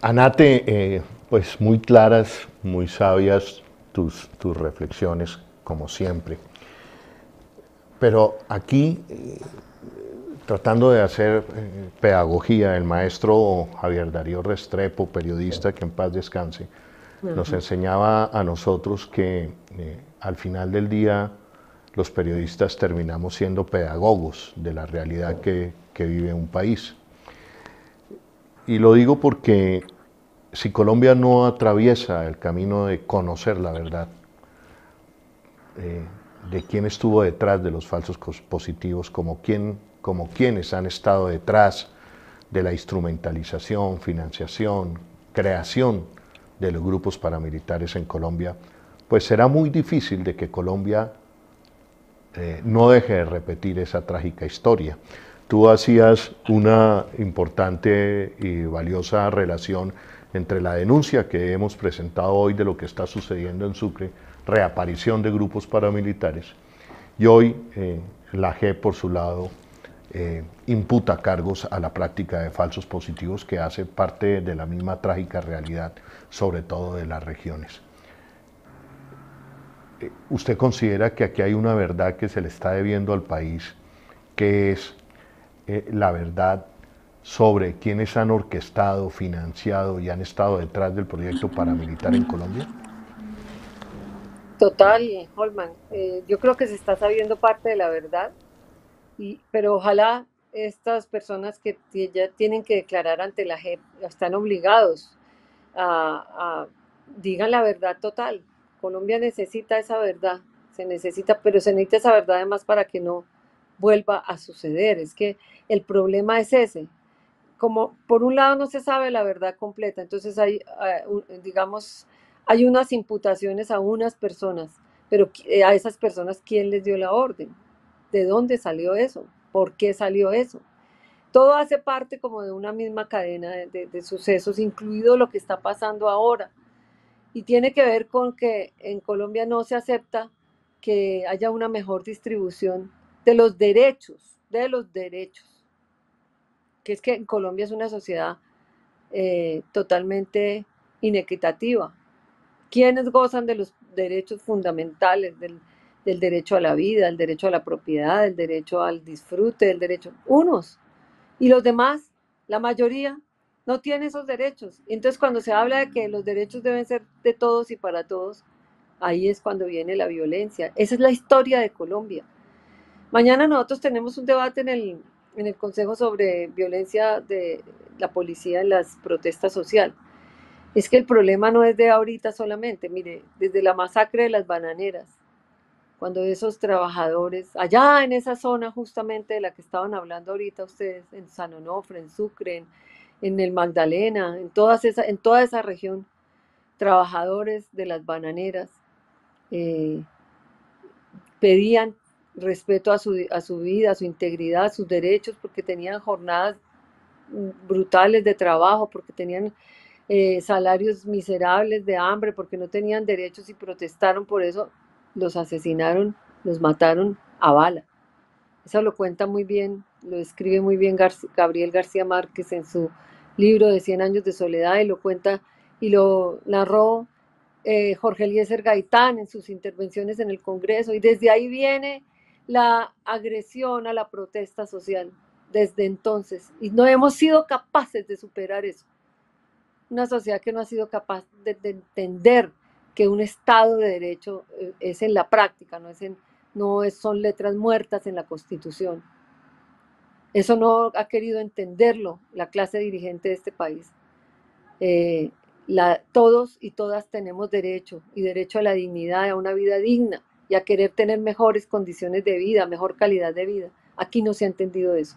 Anate, pues muy claras, muy sabias tus reflexiones, como siempre. Pero aquí, tratando de hacer pedagogía, el maestro Javier Darío Restrepo, periodista, que en paz descanse, nos Ujú. enseñaba a nosotros que al final del día los periodistas terminamos siendo pedagogos de la realidad que vive un país. Y lo digo porque si Colombia no atraviesa el camino de conocer la verdad, de quién estuvo detrás de los falsos positivos, como quienes han estado detrás de la instrumentalización, financiación, creación de los grupos paramilitares en Colombia, pues será muy difícil de que Colombia no deje de repetir esa trágica historia. Tú hacías una importante y valiosa relación entre la denuncia que hemos presentado hoy de lo que está sucediendo en Sucre, reaparición de grupos paramilitares, y hoy la JEP, por su lado, imputa cargos a la práctica de falsos positivos que hace parte de la misma trágica realidad, sobre todo de las regiones. ¿Usted considera que aquí hay una verdad que se le está debiendo al país, que es la verdad sobre quiénes han orquestado, financiado y han estado detrás del proyecto paramilitar en Colombia? Total, Holman, yo creo que se está sabiendo parte de la verdad, pero ojalá estas personas que ya tienen que declarar ante la JEP están obligados a digan la verdad total. Colombia necesita esa verdad, pero se necesita esa verdad además para que no vuelva a suceder. Es que el problema es ese. Como por un lado no se sabe la verdad completa, entonces hay, digamos, hay unas imputaciones a unas personas, pero a esas personas, ¿quién les dio la orden? ¿De dónde salió eso? ¿Por qué salió eso? Todo hace parte como de una misma cadena de sucesos, incluido lo que está pasando ahora. Y tiene que ver con que en Colombia no se acepta que haya una mejor distribución de los derechos, que es que en Colombia es una sociedad totalmente inequitativa. ¿Quiénes gozan de los derechos fundamentales, del derecho a la vida, el derecho a la propiedad, el derecho al disfrute, el derecho? Unos. Y los demás, la mayoría, no tiene esos derechos. Y entonces cuando se habla de que los derechos deben ser de todos y para todos, ahí es cuando viene la violencia. Esa es la historia de Colombia. Mañana nosotros tenemos un debate en el Consejo sobre violencia de la policía en las protestas sociales. Es que el problema no es de ahorita solamente, mire, desde la masacre de las bananeras, cuando esos trabajadores, allá en esa zona justamente de la que estaban hablando ahorita ustedes, en San Onofre, en Sucre, en el Magdalena, en toda esa región, trabajadores de las bananeras eh, pedían respeto a su vida, a su integridad, a sus derechos, porque tenían jornadas brutales de trabajo, porque tenían salarios miserables de hambre, porque no tenían derechos y protestaron por eso, los asesinaron, los mataron a bala. Eso lo cuenta muy bien, lo escribe muy bien Gabriel García Márquez en su libro de Cien años de soledad y lo cuenta y lo narró Jorge Eliezer Gaitán en sus intervenciones en el Congreso y desde ahí viene la agresión a la protesta social, desde entonces. Y no hemos sido capaces de superar eso. Una sociedad que no ha sido capaz de entender que un Estado de Derecho es en la práctica, son letras muertas en la Constitución. Eso no ha querido entenderlo la clase dirigente de este país. Eh, todos y todas tenemos derecho y derecho a la dignidad, a una vida digna y a querer tener mejores condiciones de vida, mejor calidad de vida. Aquí no se ha entendido eso.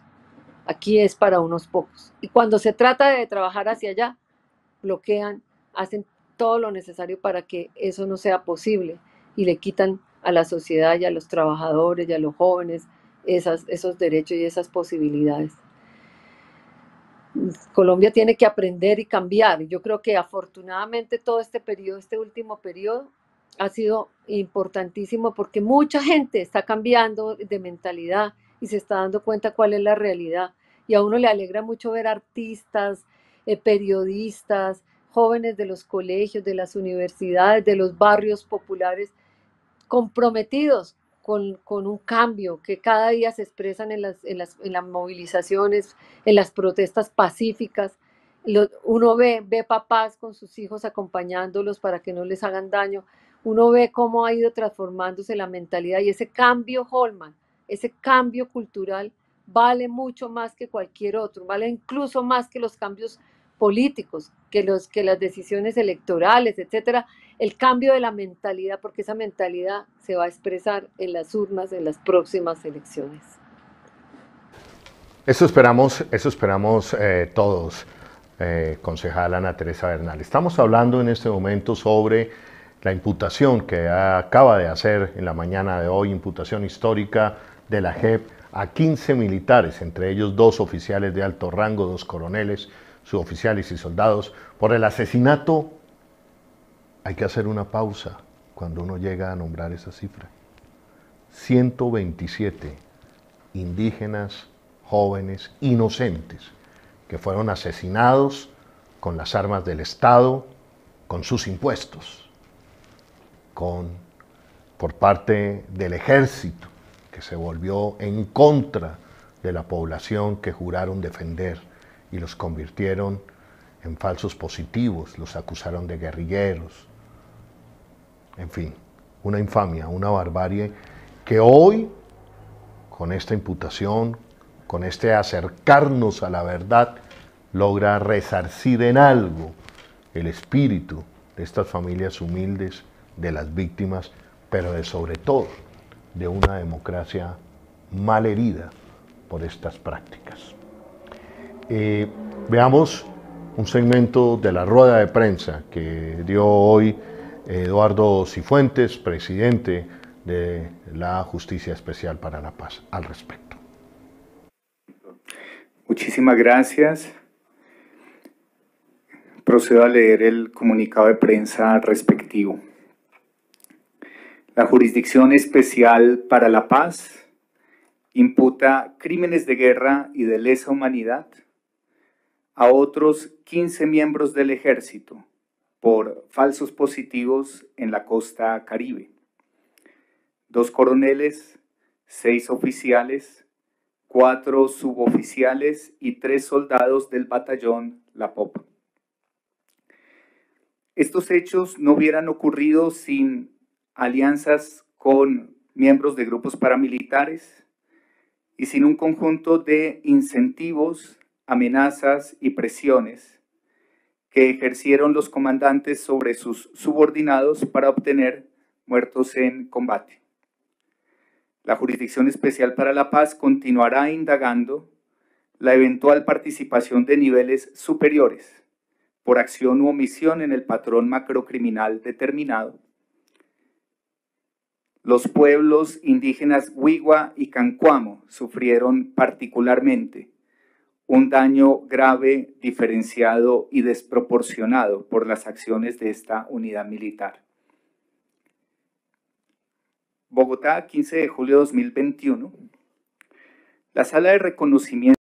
Aquí es para unos pocos. Y cuando se trata de trabajar hacia allá, bloquean, hacen todo lo necesario para que eso no sea posible y le quitan a la sociedad y a los trabajadores y a los jóvenes esos derechos y esas posibilidades. Colombia tiene que aprender y cambiar. Yo creo que afortunadamente todo este periodo, este último periodo, ha sido importantísimo porque mucha gente está cambiando de mentalidad y se está dando cuenta cuál es la realidad. Y a uno le alegra mucho ver artistas, periodistas, jóvenes de los colegios, de las universidades, de los barrios populares, comprometidos con un cambio que cada día se expresan en las movilizaciones, en las protestas pacíficas. Uno ve papás con sus hijos acompañándolos para que no les hagan daño. Uno ve cómo ha ido transformándose la mentalidad y ese cambio, Holman, ese cambio cultural vale mucho más que cualquier otro, vale incluso más que los cambios políticos, que las decisiones electorales, etcétera, el cambio de la mentalidad, porque esa mentalidad se va a expresar en las urnas en las próximas elecciones. Eso esperamos todos, concejal Ana Teresa Bernal. Estamos hablando en este momento sobre la imputación que acaba de hacer en la mañana de hoy, imputación histórica de la JEP a 15 militares, entre ellos 2 oficiales de alto rango, 2 coroneles, suboficiales y soldados, por el asesinato. Hay que hacer una pausa cuando uno llega a nombrar esa cifra. 127 indígenas, jóvenes, inocentes, que fueron asesinados con las armas del Estado, con sus impuestos, por parte del ejército, que se volvió en contra de la población que juraron defender y los convirtieron en falsos positivos, los acusaron de guerrilleros. En fin, una infamia, una barbarie que hoy, con esta imputación, con este acercarnos a la verdad, logra resarcir en algo el espíritu de estas familias humildes, de las víctimas, pero sobre todo de una democracia mal herida por estas prácticas. Veamos un segmento de la rueda de prensa que dio hoy Eduardo Cifuentes, presidente de la Justicia Especial para la Paz, al respecto. Muchísimas gracias. Procedo a leer el comunicado de prensa respectivo. La Jurisdicción Especial para la Paz imputa crímenes de guerra y de lesa humanidad a otros 15 miembros del Ejército por falsos positivos en la costa Caribe. 2 coroneles, 6 oficiales, 4 suboficiales y 3 soldados del batallón La Popa. Estos hechos no hubieran ocurrido sin alianzas con miembros de grupos paramilitares y sin un conjunto de incentivos, amenazas y presiones que ejercieron los comandantes sobre sus subordinados para obtener muertos en combate. La Jurisdicción Especial para la Paz continuará indagando la eventual participación de niveles superiores por acción u omisión en el patrón macrocriminal determinado. Los pueblos indígenas Wigua y Cancuamo sufrieron particularmente un daño grave, diferenciado y desproporcionado por las acciones de esta unidad militar. Bogotá, 15 de julio de 2021. La Sala de Reconocimiento